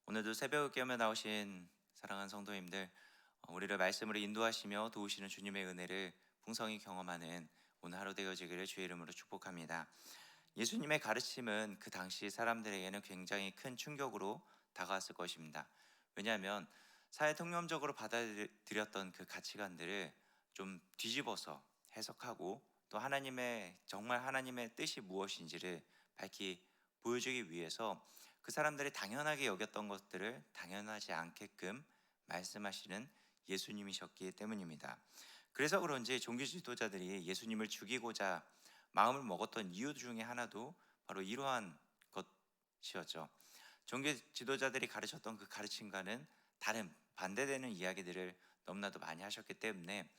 오늘도 새벽을 깨며 나오신 사랑하는 성도님들, 우리를 말씀으로 인도하시며 도우시는 주님의 은혜를 풍성히 경험하는 오늘 하루 되어지기를 주의 이름으로 축복합니다. 예수님의 가르침은 그 당시 사람들에게는 굉장히 큰 충격으로 다가왔을 것입니다. 왜냐하면 사회 통념적으로 받아들였던 그 가치관들을 좀 뒤집어서 해석하고, 또 정말 하나님의 뜻이 무엇인지를 밝히 보여주기 위해서 그 사람들이 당연하게 여겼던 것들을 당연하지 않게끔 말씀하시는 예수님이셨기 때문입니다. 그래서 그런지 종교 지도자들이 예수님을 죽이고자 마음을 먹었던 이유 중에 하나도 바로 이러한 것이었죠. 종교 지도자들이 가르쳤던 그 가르침과는 다른 반대되는 이야기들을 너무나도 많이 하셨기 때문에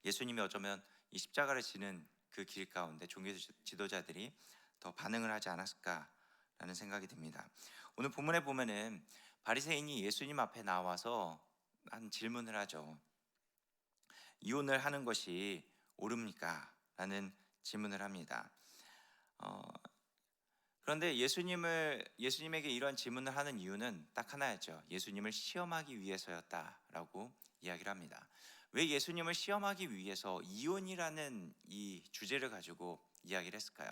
예수님이 어쩌면 이 십자가를 지는 그 길 가운데 종교 지도자들이 더 반응을 하지 않았을까라는 생각이 듭니다. 오늘 본문에 보면은 바리새인이 예수님 앞에 나와서 한 질문을 하죠. 이혼을 하는 것이 옳습니까? 라는 질문을 합니다. 어, 그런데 예수님에게 이런 질문을 하는 이유는 딱 하나였죠. 예수님을 시험하기 위해서였다라고 이야기를 합니다. 왜 예수님을 시험하기 위해서 이혼이라는 이 주제를 가지고 이야기를 했을까요?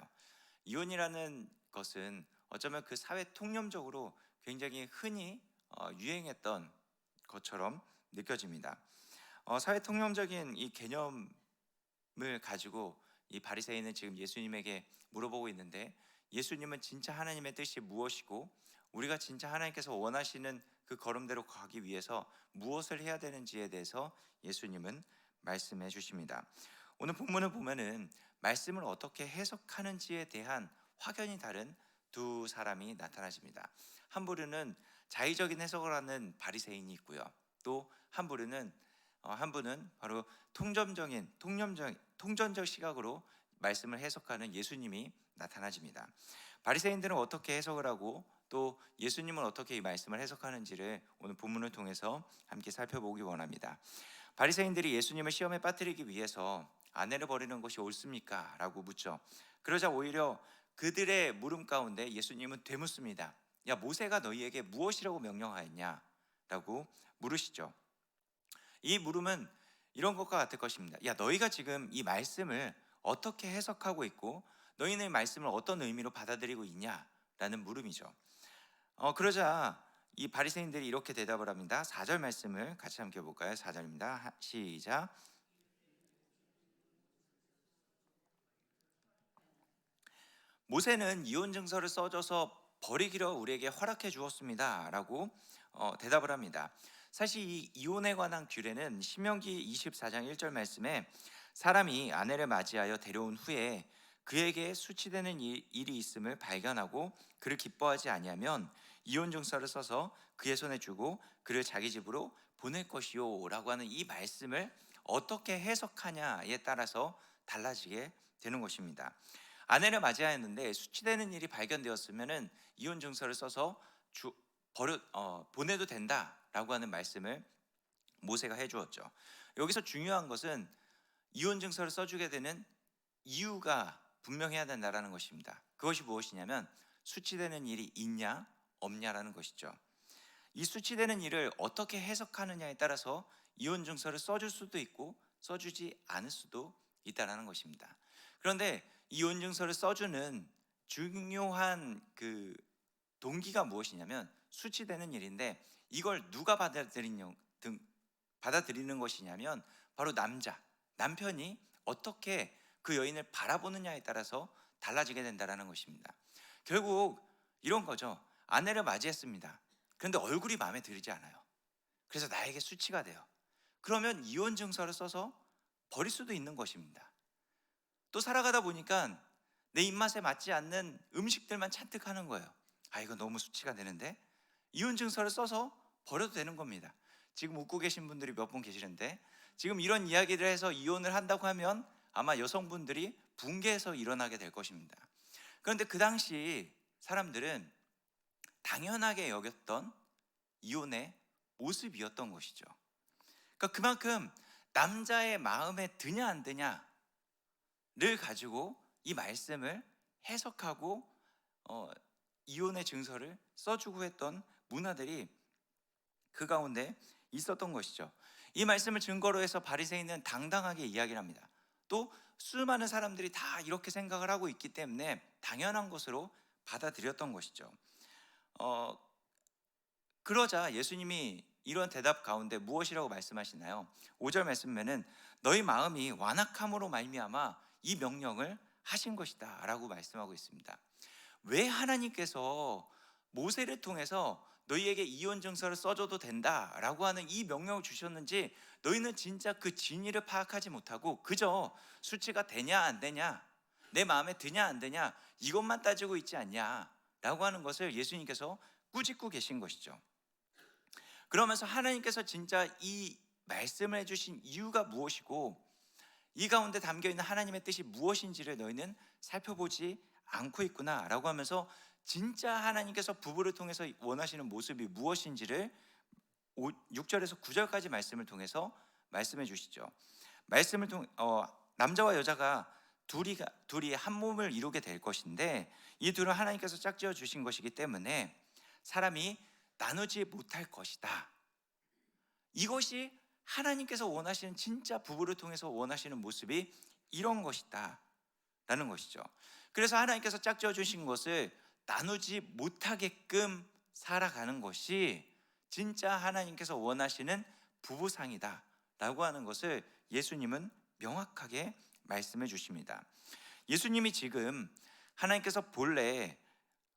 이혼이라는 것은 어쩌면 그 사회 통념적으로 굉장히 흔히 유행했던 것처럼 느껴집니다. 사회 통념적인 이 개념을 가지고 이 바리새인은 지금 예수님에게 물어보고 있는데, 예수님은 진짜 하나님의 뜻이 무엇이고 우리가 진짜 하나님께서 원하시는 그 걸음대로 가기 위해서 무엇을 해야 되는지에 대해서 예수님은 말씀해 주십니다. 오늘 본문을 보면은 말씀을 어떻게 해석하는지에 대한 확연히 다른 두 사람이 나타나십니다. 한 부류는 자의적인 해석을 하는 바리새인이 있고요. 또 한 분은 바로 통전적 시각으로 말씀을 해석하는 예수님이 나타나집니다. 바리새인들은 어떻게 해석을 하고 또 예수님은 어떻게 이 말씀을 해석하는지를 오늘 본문을 통해서 함께 살펴보기 원합니다. 바리새인들이 예수님을 시험에 빠뜨리기 위해서 아내를 버리는 것이 옳습니까? 라고 묻죠. 그러자 오히려 그들의 물음 가운데 예수님은 되묻습니다. 야, 모세가 너희에게 무엇이라고 명령하였냐? 라고 물으시죠. 이 물음은 이런 것과 같을 것입니다. 야, 너희가 지금 이 말씀을 어떻게 해석하고 있고 너희는 이 말씀을 어떤 의미로 받아들이고 있냐라는 물음이죠. 그러자 이 바리새인들이 이렇게 대답을 합니다. 4절 말씀을 같이 함께 볼까요? 4절입니다. 시작. 모세는 이혼 증서를 써줘서 버리기로 우리에게 허락해 주었습니다라고 대답을 합니다. 사실 이 이혼에 관한 규례는 신명기 24장 1절 말씀에 사람이 아내를 맞이하여 데려온 후에 그에게 수치되는 일이 있음을 발견하고 그를 기뻐하지 아니하면 이혼 증서를 써서 그의 손에 주고 그를 자기 집으로 보낼 것이요라고 하는 이 말씀을 어떻게 해석하냐에 따라서 달라지게 되는 것입니다. 아내를 맞이하였는데 수치되는 일이 발견되었으면은 이혼 증서를 써서 보내도 된다라고 하는 말씀을 모세가 해주었죠. 여기서 중요한 것은 이혼 증서를 써주게 되는 이유가 분명해야 된다라는 것입니다. 그것이 무엇이냐면 수치되는 일이 있냐 없냐라는 것이죠. 이 수치되는 일을 어떻게 해석하느냐에 따라서 이혼 증서를 써줄 수도 있고 써주지 않을 수도 있다라는 것입니다. 그런데 이혼 증서를 써주는 중요한 그 동기가 무엇이냐면 수치되는 일인데, 이걸 누가 받아들이는 것이냐면 바로 남편이 어떻게 그 여인을 바라보느냐에 따라서 달라지게 된다라는 것입니다. 결국 이런 거죠. 아내를 맞이했습니다. 그런데 얼굴이 마음에 들지 않아요. 그래서 나에게 수치가 돼요. 그러면 이혼 증서를 써서 버릴 수도 있는 것입니다. 또 살아가다 보니까 내 입맛에 맞지 않는 음식들만 잔뜩 하는 거예요. 아, 이거 너무 수치가 되는데 이혼 증서를 써서 버려도 되는 겁니다. 지금 웃고 계신 분들이 몇 분 계시는데, 지금 이런 이야기를 해서 이혼을 한다고 하면 아마 여성분들이 붕괴해서 일어나게 될 것입니다. 그런데 그 당시 사람들은 당연하게 여겼던 이혼의 모습이었던 것이죠. 그러니까 그만큼 남자의 마음에 드냐 안 드냐를 가지고 이 말씀을 해석하고 이혼의 증서를 써주고 했던 문화들이 그 가운데 있었던 것이죠. 이 말씀을 증거로 해서 바리새인은 당당하게 이야기를 합니다. 또 수많은 사람들이 다 이렇게 생각을 하고 있기 때문에 당연한 것으로 받아들였던 것이죠. 어, 그러자 예수님이 이런 대답 가운데 무엇이라고 말씀하시나요? 5절 말씀에는 너희 마음이 완악함으로 말미암아 이 명령을 하신 것이다 라고 말씀하고 있습니다. 왜 하나님께서 모세를 통해서 너희에게 이혼 증서를 써줘도 된다라고 하는 이 명령을 주셨는지 너희는 진짜 그 진위를 파악하지 못하고 그저 수치가 되냐 안 되냐, 내 마음에 드냐 안 되냐 이것만 따지고 있지 않냐라고 하는 것을 예수님께서 꾸짖고 계신 것이죠. 그러면서 하나님께서 진짜 이 말씀을 해주신 이유가 무엇이고 이 가운데 담겨있는 하나님의 뜻이 무엇인지를 너희는 살펴보지 않고 있구나라고 하면서 진짜 하나님께서 부부를 통해서 원하시는 모습이 무엇인지를 6절에서 9절까지 말씀을 통해서 말씀해 주시죠. 말씀을 통 남자와 여자가 둘이 한 몸을 이루게 될 것인데 이 둘은 하나님께서 짝지어 주신 것이기 때문에 사람이 나누지 못할 것이다. 이것이 하나님께서 원하시는 진짜 부부를 통해서 원하시는 모습이 이런 것이다 라는 것이죠. 그래서 하나님께서 짝지어 주신 것을 나누지 못하게끔 살아가는 것이 진짜 하나님께서 원하시는 부부상이다 라고 하는 것을 예수님은 명확하게 말씀해 주십니다. 예수님이 지금 하나님께서 본래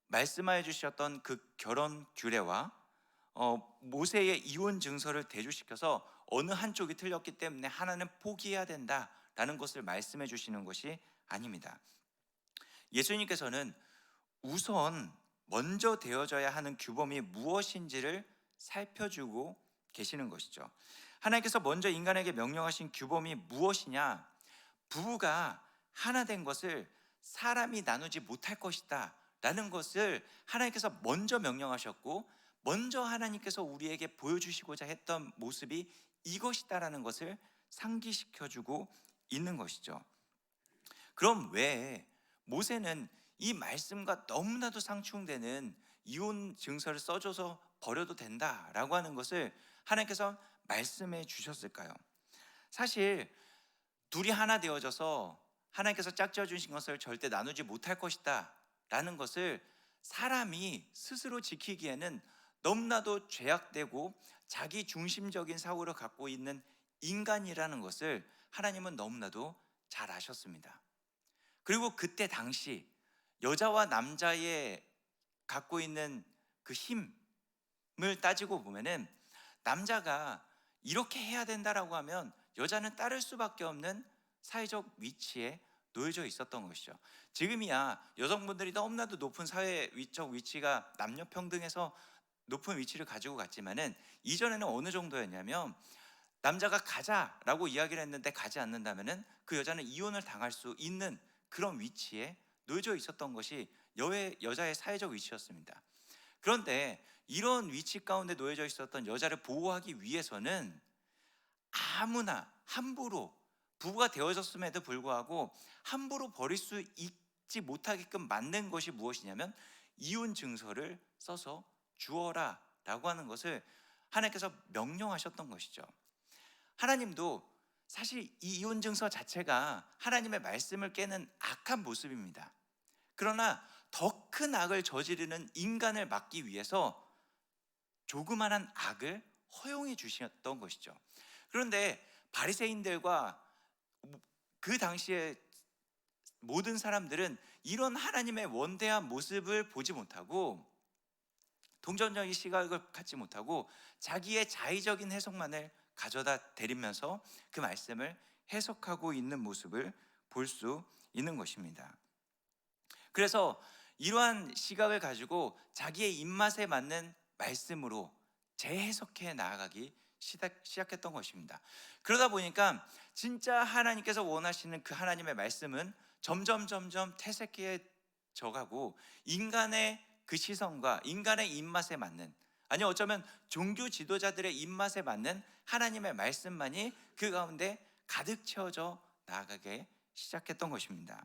말씀하여 주셨던 그 결혼 규례와 모세의 이혼 증서를 대조시켜서 어느 한쪽이 틀렸기 때문에 하나는 포기해야 된다라는 것을 말씀해 주시는 것이 아닙니다. 예수님께서는 우선 먼저 되어져야 하는 규범이 무엇인지를 살펴주고 계시는 것이죠. 하나님께서 먼저 인간에게 명령하신 규범이 무엇이냐? 부부가 하나 된 것을 사람이 나누지 못할 것이다 라는 것을 하나님께서 먼저 명령하셨고 먼저 하나님께서 우리에게 보여주시고자 했던 모습이 이것이다라는 것을 상기시켜주고 있는 것이죠. 그럼 왜 모세는 이 말씀과 너무나도 상충되는 이혼 증서를 써줘서 버려도 된다라고 하는 것을 하나님께서 말씀해 주셨을까요? 사실 둘이 하나 되어져서 하나님께서 짝지어 주신 것을 절대 나누지 못할 것이다 라는 것을 사람이 스스로 지키기에는 너무나도 죄악되고 자기 중심적인 사고를 갖고 있는 인간이라는 것을 하나님은 너무나도 잘 아셨습니다. 그리고 그때 당시 여자와 남자의 갖고 있는 그 힘을 따지고 보면은 남자가 이렇게 해야 된다라고 하면 여자는 따를 수밖에 없는 사회적 위치에 놓여져 있었던 것이죠. 지금이야 여성분들이 너무나도 높은 사회적 위치가 남녀 평등에서 높은 위치를 가지고 갔지만은 이전에는 어느 정도였냐면 남자가 가자라고 이야기를 했는데 가지 않는다면은 그 여자는 이혼을 당할 수 있는 그런 위치에 놓여져 있었던 것이 여자의 사회적 위치였습니다. 그런데 이런 위치 가운데 놓여져 있었던 여자를 보호하기 위해서는 아무나 함부로 부부가 되어졌음에도 불구하고 함부로 버릴 수 있지 못하게끔 만든 것이 무엇이냐면 이혼 증서를 써서 주어라 라고 하는 것을 하나님께서 명령하셨던 것이죠. 하나님도 사실 이 이혼 증서 자체가 하나님의 말씀을 깨는 악한 모습입니다. 그러나 더 큰 악을 저지르는 인간을 막기 위해서 조그만한 악을 허용해 주셨던 것이죠. 그런데 바리새인들과 그 당시에 모든 사람들은 이런 하나님의 원대한 모습을 보지 못하고 동전적인 시각을 갖지 못하고 자기의 자의적인 해석만을 가져다 대리면서 그 말씀을 해석하고 있는 모습을 볼 수 있는 것입니다. 그래서 이러한 시각을 가지고 자기의 입맛에 맞는 말씀으로 재해석해 나아가기 시작했던 것입니다. 그러다 보니까 진짜 하나님께서 원하시는 그 하나님의 말씀은 점점 퇴색해져 가고 인간의 그 시선과 인간의 입맛에 맞는, 아니 어쩌면 종교 지도자들의 입맛에 맞는 하나님의 말씀만이 그 가운데 가득 채워져 나아가게 시작했던 것입니다.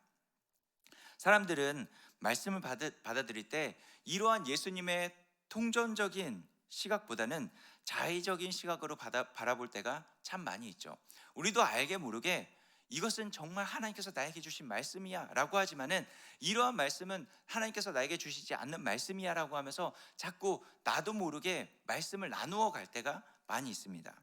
사람들은 말씀을 받아들일 때 이러한 예수님의 통전적인 시각보다는 자의적인 시각으로 바라볼 때가 참 많이 있죠. 우리도 알게 모르게 이것은 정말 하나님께서 나에게 주신 말씀이야 라고 하지만은 이러한 말씀은 하나님께서 나에게 주시지 않는 말씀이야 라고 하면서 자꾸 나도 모르게 말씀을 나누어 갈 때가 많이 있습니다.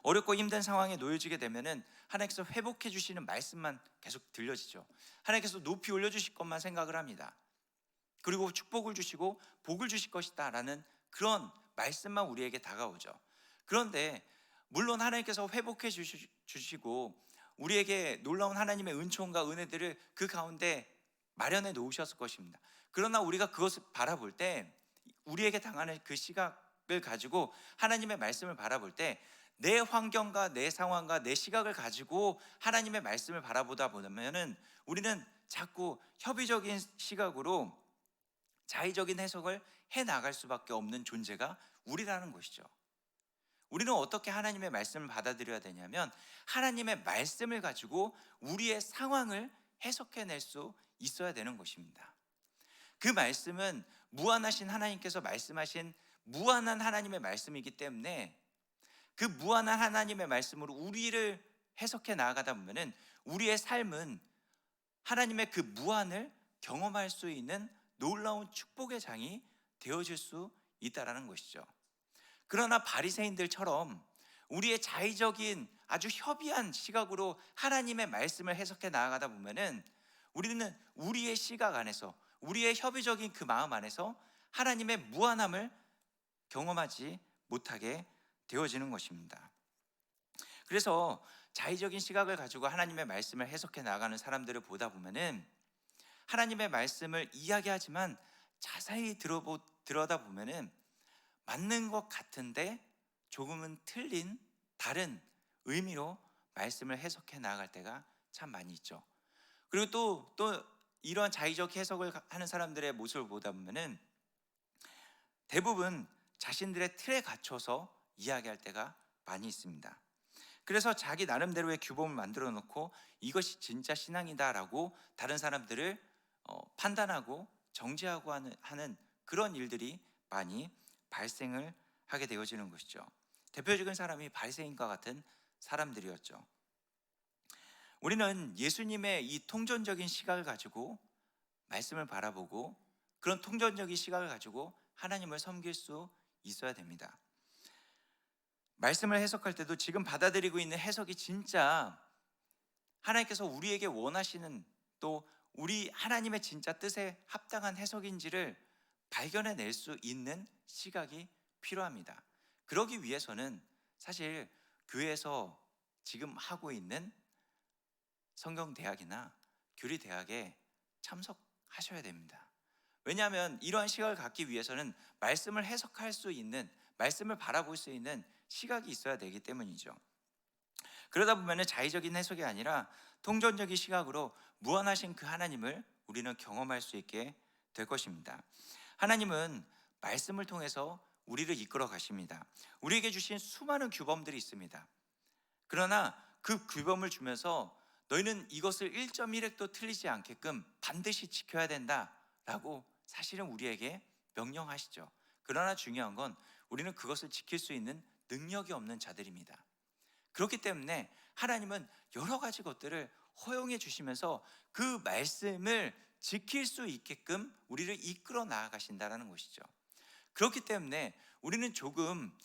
어렵고 힘든 상황에 놓여지게 되면은 하나님께서 회복해 주시는 말씀만 계속 들려지죠. 하나님께서 높이 올려 주실 것만 생각을 합니다. 그리고 축복을 주시고 복을 주실 것이다 라는 그런 말씀만 우리에게 다가오죠. 그런데 물론 하나님께서 회복해 주시고 우리에게 놀라운 하나님의 은총과 은혜들을 그 가운데 마련해 놓으셨을 것입니다. 그러나 우리가 그것을 바라볼 때 우리에게 당하는 그 시각을 가지고 하나님의 말씀을 바라볼 때 내 환경과 내 상황과 내 시각을 가지고 하나님의 말씀을 바라보다 보면은 우리는 자꾸 협의적인 시각으로 자의적인 해석을 해 나갈 수밖에 없는 존재가 우리라는 것이죠. 우리는 어떻게 하나님의 말씀을 받아들여야 되냐면 하나님의 말씀을 가지고 우리의 상황을 해석해낼 수 있어야 되는 것입니다. 그 말씀은 무한하신 하나님께서 말씀하신 무한한 하나님의 말씀이기 때문에 그 무한한 하나님의 말씀으로 우리를 해석해 나아가다 보면은 우리의 삶은 하나님의 그 무한을 경험할 수 있는 놀라운 축복의 장이 되어질 수 있다라는 것이죠. 그러나 바리새인들처럼 우리의 자의적인 아주 협의한 시각으로 하나님의 말씀을 해석해 나아가다 보면은 우리는 우리의 시각 안에서 우리의 협의적인 그 마음 안에서 하나님의 무한함을 경험하지 못하게 되어지는 것입니다. 그래서 자의적인 시각을 가지고 하나님의 말씀을 해석해 나가는 사람들을 보다 보면은 하나님의 말씀을 이야기하지만 자세히 들여다 보면은 맞는 것 같은데 조금은 틀린 다른 의미로 말씀을 해석해 나갈 때가 참 많이 있죠. 그리고 또 이러한 자의적 해석을 하는 사람들의 모습을 보다 보면은 대부분 자신들의 틀에 갇혀서 이야기할 때가 많이 있습니다. 그래서 자기 나름대로의 규범을 만들어 놓고 이것이 진짜 신앙이다라고 다른 사람들을 판단하고 정죄하고 하는 그런 일들이 많이 발생을 하게 되어지는 것이죠. 대표적인 사람이 바리새인과 같은 사람들이었죠. 우리는 예수님의 이 통전적인 시각을 가지고 말씀을 바라보고 그런 통전적인 시각을 가지고 하나님을 섬길 수 있어야 됩니다. 말씀을 해석할 때도 지금 받아들이고 있는 해석이 진짜 하나님께서 우리에게 원하시는 또 우리 하나님의 진짜 뜻에 합당한 해석인지를 발견해낼 수 있는 시각이 필요합니다. 그러기 위해서는 사실 교회에서 지금 하고 있는 성경대학이나 교리대학에 참석하셔야 됩니다. 왜냐하면 이러한 시각을 갖기 위해서는 말씀을 해석할 수 있는, 말씀을 바라볼 수 있는 시각이 있어야 되기 때문이죠. 그러다 보면 자의적인 해석이 아니라 통전적인 시각으로 무한하신 그 하나님을 우리는 경험할 수 있게 될 것입니다. 하나님은 말씀을 통해서 우리를 이끌어 가십니다. 우리에게 주신 수많은 규범들이 있습니다. 그러나 그 규범을 주면서 너희는 이것을 1.1획도 틀리지 않게끔 반드시 지켜야 된다라고 사실은 우리에게 명령하시죠. 그러나 중요한 건 우리는 그것을 지킬 수 있는 능력이 없는 자들입니다. 그렇기 때문에 하나님은 여러 가지 것들을 허용해 주시면서 그 말씀을 지킬 수 있게끔 우리를 이끌어 나아가신다는 것이죠. 그렇기 때문에 우리는 조금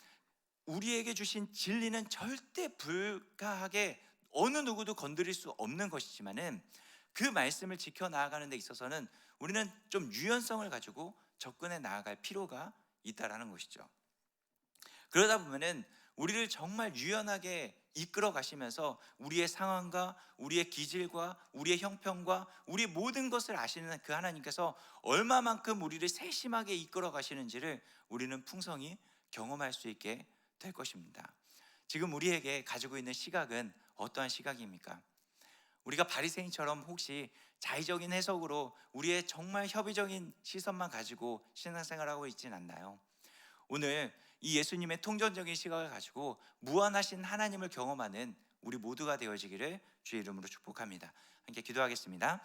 우리에게 주신 진리는 절대 불가하게 어느 누구도 건드릴 수 없는 것이지만은 그 말씀을 지켜 나아가는 데 있어서는 우리는 좀 유연성을 가지고 접근해 나아갈 필요가 있다라는 것이죠. 그러다 보면은 우리를 정말 유연하게 이끌어 가시면서 우리의 상황과 우리의 기질과 우리의 형편과 우리의 모든 것을 아시는 그 하나님께서 얼마만큼 우리를 세심하게 이끌어 가시는지를 우리는 풍성히 경험할 수 있게 될 것입니다. 지금 우리에게 가지고 있는 시각은 어떠한 시각입니까? 우리가 바리새인처럼 혹시 자의적인 해석으로 우리의 정말 협의적인 시선만 가지고 신앙생활하고 있진 않나요? 오늘 이 예수님의 통전적인 시각을 가지고 무한하신 하나님을 경험하는 우리 모두가 되어지기를 주의 이름으로 축복합니다. 함께 기도하겠습니다.